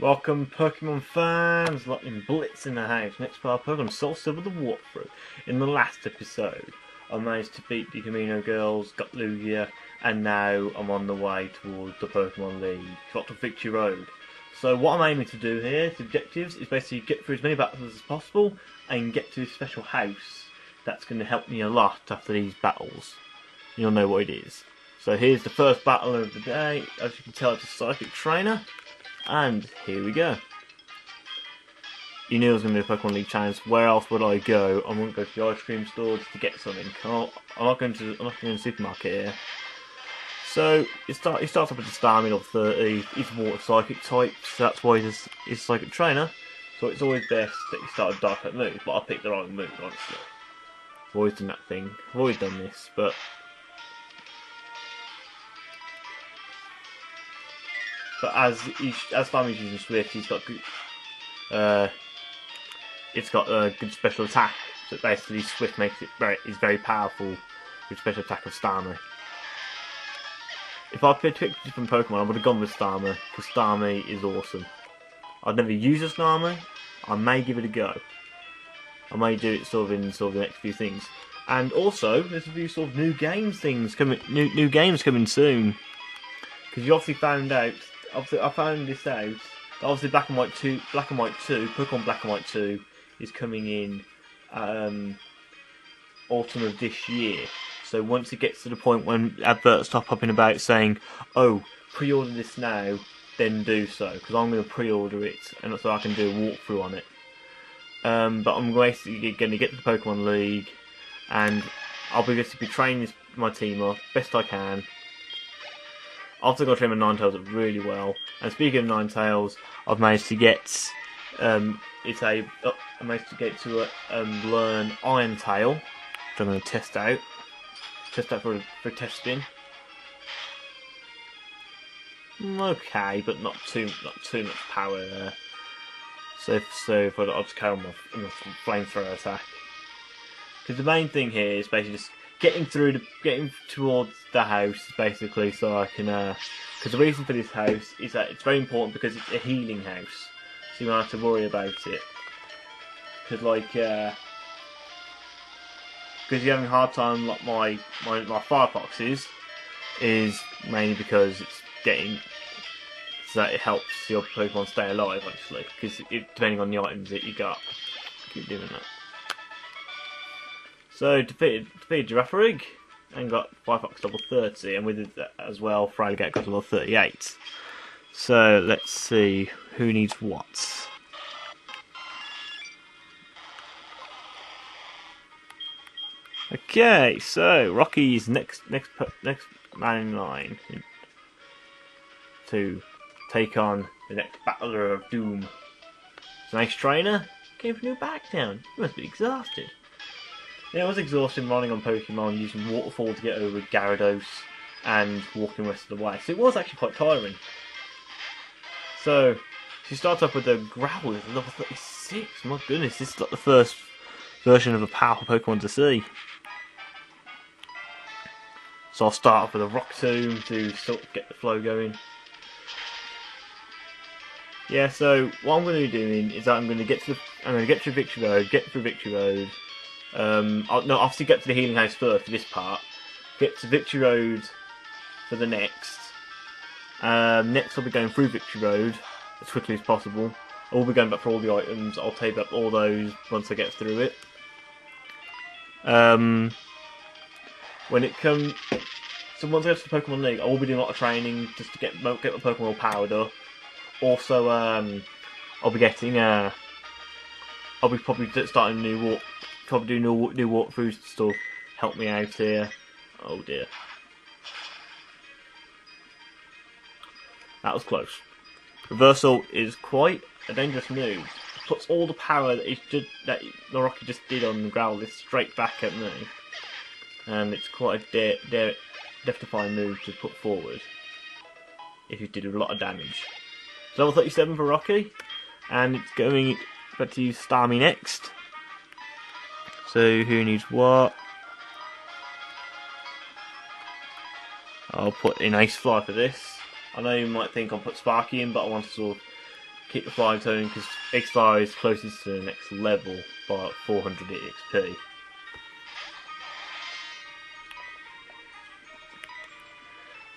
Welcome Pokemon fans, in Blitz in the house. Next part of Pokemon Soul Silver the walkthrough. In the last episode, I managed to beat the Camino girls, got Lugia, and now I'm on the way towards the Pokemon League, got to Victory Road. So what I'm aiming to do here, the objectives, is basically get through as many battles as possible and get to this special house that's going to help me a lot after these battles. You'll know what it is. So here's the first battle of the day. As you can tell, it's a Psychic Trainer. And here we go. You knew I was going to do a Pokemon League challenge. Where else would I go? I'm going to go to the ice cream store just to get something. I'm not going to the supermarket here. So he starts off with the Starmie level 30. He's Water Psychic type, so that's why he's Psychic Trainer. So it's always best that you start a Dark Type move. But I picked the wrong move, honestly. I've always done that thing. I've always done this, but. But as Starmie's using Swift, he's got good, it's got a good special attack. So basically, Swift makes it very powerful with special attack of Starmie. If I picked a different Pokemon, I would have gone with Starmie because Starmie is awesome. I've never used a Starmie. I may give it a go. I may do it sort of in the next few things. And also, there's a few sort of new games coming soon. Because you obviously found out. Obviously, I found this out. Obviously, Black and White 2, Pokemon Black and White 2 is coming in autumn of this year. So once it gets to the point when adverts stop popping about saying, "Oh, pre-order this now," then do so, because I'm going to pre-order it, and so I can do a walkthrough on it. But I'm basically going to get to the Pokemon League, and I'll be basically training my team up best I can. I've also got to train my Ninetales up really well. And speaking of Ninetales, I've managed to get learn Iron Tail, which I'm going to test out for testing. Okay, but not too much power there. So I'll just carry on my flamethrower attack. Because the main thing here is basically just getting towards the house, basically, so I can. Because the reason for this house is that it's very important because it's a healing house, so you don't have to worry about it. Because because you're having a hard time, like my firefoxes, is mainly because it's getting so that it helps your Pokemon stay alive, obviously. Because depending on the items that you got, keep doing that. So defeated Girafarig and got Firefox level 30, and with it as well, Fraligat got level 38. So let's see who needs what. Okay, so Rocky's next man in line to take on the next Battler of Doom. It's a nice trainer. Came from New Backtown. He must be exhausted. Yeah, it was exhausting running on Pokemon, using Waterfall to get over Gyarados, and walking the rest of the way. So it was actually quite tiring. So, she starts off with a Growl at level 36. My goodness, this is like the first version of a powerful Pokemon to see. So I'll start off with a Rock Tomb to sort of get the flow going. Yeah, so what I'm going to be doing is that I'm going to get through Victory Road. No, obviously get to the healing house first for this part. Get to Victory Road for the next. Next I'll be going through Victory Road as quickly as possible. I will be going back for all the items. I'll take up all those once I get through it. When it comes, so once I get to the Pokemon League, I will be doing a lot of training just to get my Pokemon all powered up. Also, I'll be getting I'll be probably starting do new walkthroughs to sort of help me out here. Oh dear. That was close. Reversal is quite a dangerous move. It puts all the power that the Rocky just did on the Growlithe straight back at me. And it's quite a death-defying move to put forward if you did a lot of damage. So level 37 for Rocky, and it's going back to use Starmie next. So who needs what? I'll put in Ace Fly for this. I know you might think I'll put Sparky in, but I want to sort of keep the flying tone because X-Fire is closest to the next level by 400 EXP.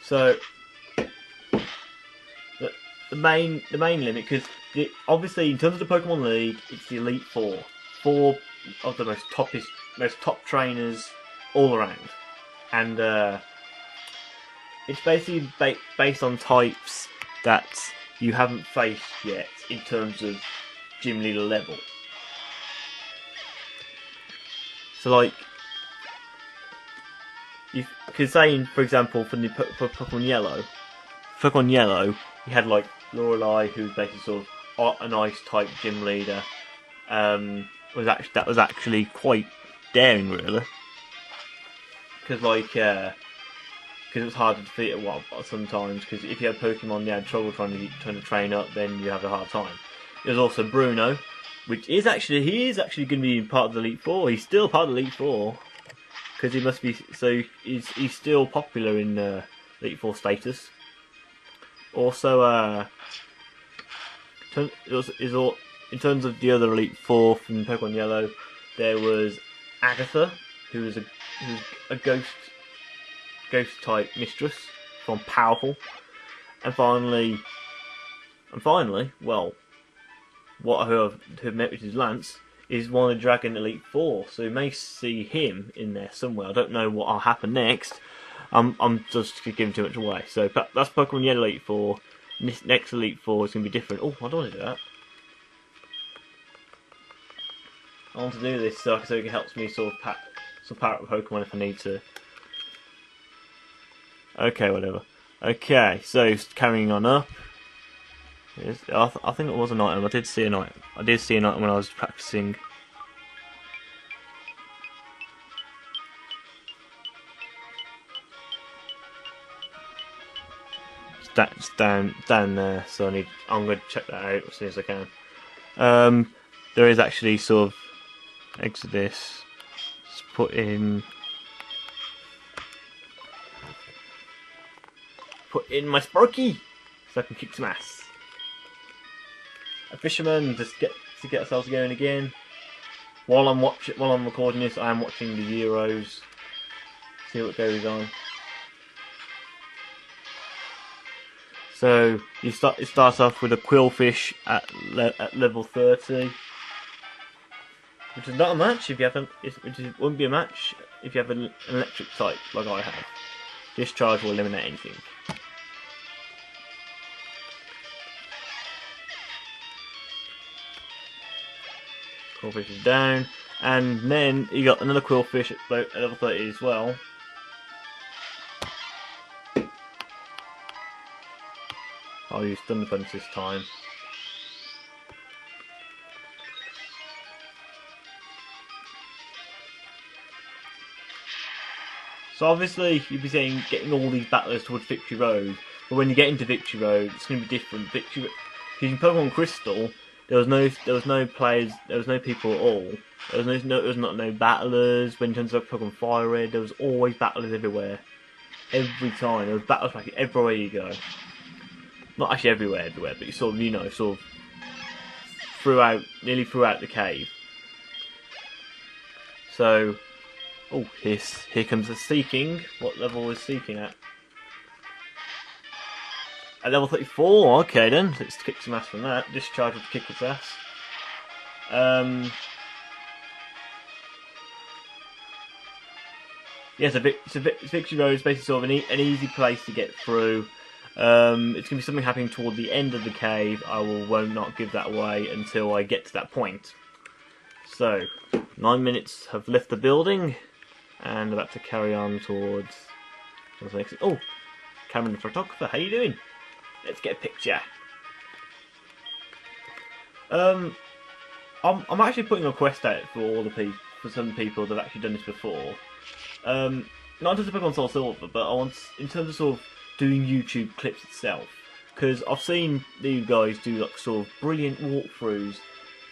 So the main limit, because obviously in terms of the Pokemon League, it's the Elite Four, four of the most top trainers all around, and it's basically based on types that you haven't faced yet in terms of gym leader level. So like, you could say, for example, for Pokemon Yellow, you had like Lorelei, who was basically sort of an ice type gym leader. That was actually quite daring, really, because it was hard to defeat it sometimes. Because if you had Pokemon you had trouble trying to train up, then you have a hard time. There's also Bruno, which is actually going to be part of the Elite Four. He's still part of the Elite Four because he must be. So he's still popular in Elite Four status. Also, in terms of the other Elite Four from Pokemon Yellow, there was Agatha, who was a ghost type mistress from Powerful, and finally, well, what I have met with his Lance is one of the Dragon Elite Four, so you may see him in there somewhere. I don't know what will happen next. I'm just giving too much away. So that's Pokemon Yellow Elite Four. Next Elite Four is going to be different. Oh, I don't want to do that. I want to do this so it helps me sort of power up Pokemon if I need to. Okay, whatever. Okay, so carrying on up. I think it was an item. I did see an item when I was practicing. It's down there, so I'm going to check that out as soon as I can. There is actually sort of exit this. Just put in my Sparky so I can kick some ass. A fisherman, just to get ourselves going again. While I'm recording this, I am watching the Euros. See what goes on. So it starts off with a Quillfish at level 30, which is not a match if you have wouldn't be a match if you have an electric type like I have. Discharge will eliminate anything. Quillfish is down, and then you got another Quillfish at level 30 as well. I'll use Thunder Punch this time. So obviously you'll be getting all these battlers towards Victory Road, but when you get into Victory Road, it's going to be different. Because in Pokemon Crystal, there was no players, there was no people at all. There was no battlers. When in terms of Pokemon Fire Red, there was always battlers everywhere. Every time there was battles like everywhere you go. Not actually everywhere, but you sort of nearly throughout the cave. So, oh, here comes the Seeking. What level is Seeking at? At level 34. Okay then, let's kick some ass from that. Discharge will kick its ass. Yeah, so Victory Road is basically sort of an easy place to get through. It's going to be something happening toward the end of the cave. I will not give that away until I get to that point. So, 9 minutes have left the building, and about to carry on towards the next. Oh, Cameron the photographer, how you doing? Let's get a picture. I'm actually putting a quest out for some people that have actually done this before. Not just Pokemon Soul Silver, but in terms of sort of doing YouTube clips itself, because I've seen these guys do like sort of brilliant walkthroughs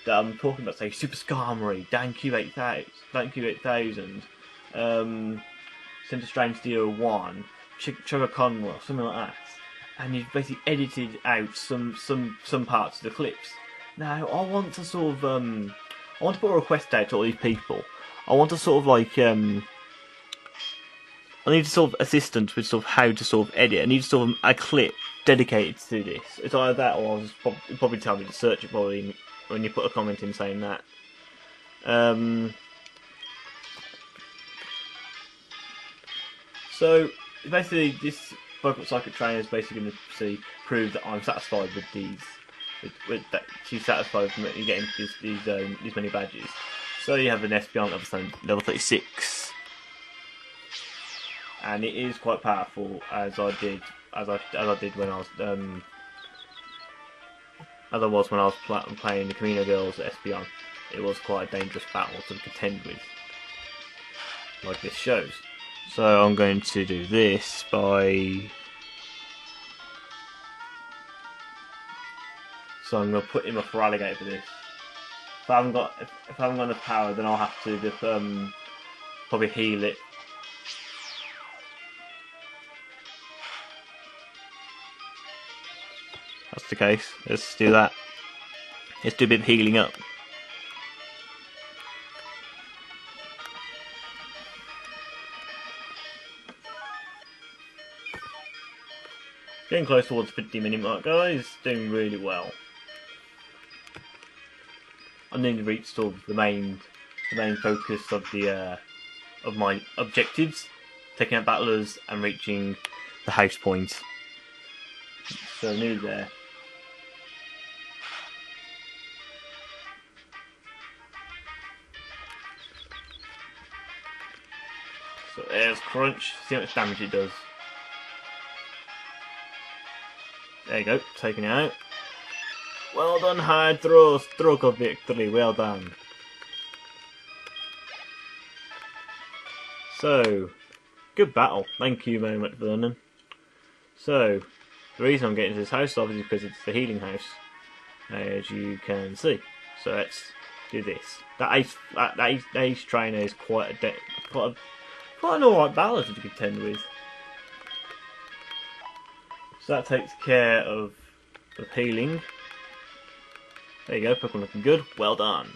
that I'm talking about, say Super Skarmory, DanQ 8000, Center Strange Steel 1, Chugga Conroe, something like that. and you've basically edited out some parts of the clips. Now I want to sort of I want to put a request out to all these people. I want to sort of like I need sort of assistance with sort of how to sort of edit. I need sort of a clip dedicated to this. It's either that, or I'll just probably tell me to search it probably when you put a comment in saying that. So basically, this vocal psychic trainer is basically going to prove that I'm satisfied with these. With that, she's satisfied with me getting these many badges. So you have an Espion level 36. And it is quite powerful, as I did when I was when I was playing the Camino Girls Espion. It was quite a dangerous battle to contend with, like this shows. So I'm going to do this by. So I'm going to put him up for alligator for this. If I haven't got enough power, then I'll have to just probably heal it. That's the case. Let's do that. Let's do a bit of healing up. Getting close towards the 50-minute mark, guys. Doing really well. I need to reach sort of the main focus of the of my objectives, taking out battlers and reaching the house point. So nearly there. So there's Crunch. See how much damage it does. There you go, taking it out. Well done, Hydro. Stroke of victory. Well done. So, good battle. Thank you very much, Vernon. So, the reason I'm getting to this house obviously because it's the healing house, as you can see. So let's do this. That ace trainer is quite an alright battle to contend with. So that takes care of healing. There you go, Pokemon looking good. Well done.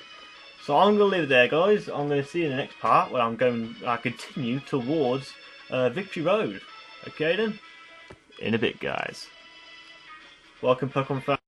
So I'm going to leave it there, guys. I'm going to see you in the next part where I continue towards Victory Road. Okay then? In a bit, guys. Welcome, Pokemon fans.